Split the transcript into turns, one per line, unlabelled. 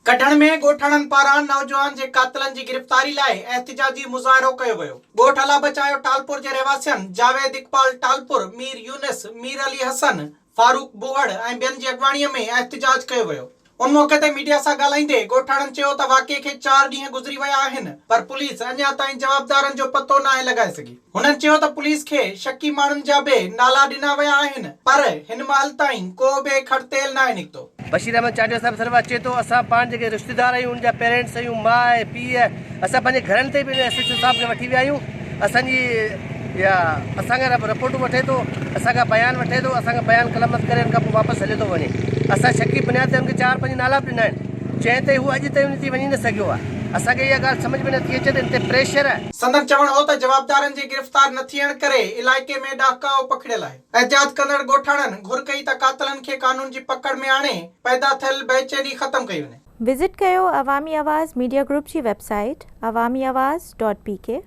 कटण में ॻोठाणनि पारां नौजवान जे कातिलनि जी गिरफ़्तारी लाइ एहतिजाजी मुज़ाहिरो कयो वियो। ॻोठ अला बचायो टालपुर जे रहवासियुनि जावेद इकबाल टालपुर, मीर यूनिस, मीर अली हसन, फारूक बुहड़ ऐं ॿियनि जी अॻवाणीअ में एहतिजाज कयो वियो। उन मौक़े ते मीडिया सां ॻाल्हाईंदे ॻोठाणनि चयो त वाक़िए खे 4 ॾींहं गुज़री विया आहिनि, पर पुलिस अञा ताईं जवाबदारनि जो पतो नाहे लॻाए सघी। हुननि चयो त पुलिस खे शकी माण्हुनि जा बि नाला ॾिना विया आहिनि, पर हिन महिल ताईं को बि खड़तेल नाहे निकितो।
बशीर अहमद चाटिया साहब सर्व अचे थो, असां पाण जेके रिश्तेदार आहियूं, उनजा पेरेंट्स आहियूं, माउ पीउ, असां पंहिंजे घरनि ते बि एसएचओ साहब खे वठी विया आहियूं। असांजी असांखां रिपोर्टूं वठे थो, असांखां बयान वठे थो, असांखां बयान कलमत करे हुन खां पोइ वापसि हले थो वञे। असां शकी बुनियाद ते हुनखे 4-5 नाला बि ॾिना आहिनि, चए ते हू अॼु ताईं हुन वञी न सघियो आहे। असांखे इहा ॻाल्हि सम्झ में नथी अचे त हिन ते प्रेशर आहे।
संदन चवण हो त जवाबदारनि जे गिरफ़्तार न थियण करे इलाइक़े में ॾाकाओ पखिड़ियल आहे। एहतियात कंदड़ ॻोठाणनि घुर कई त कातिलनि खे कानून जी पकड़ में आणे पैदा थियल बेचैनी ख़त्म कई वञे।
विज़िट कयो अवामी आवाज़ मीडिया ग्रुप जी वेबसाइट awamiawaz.pk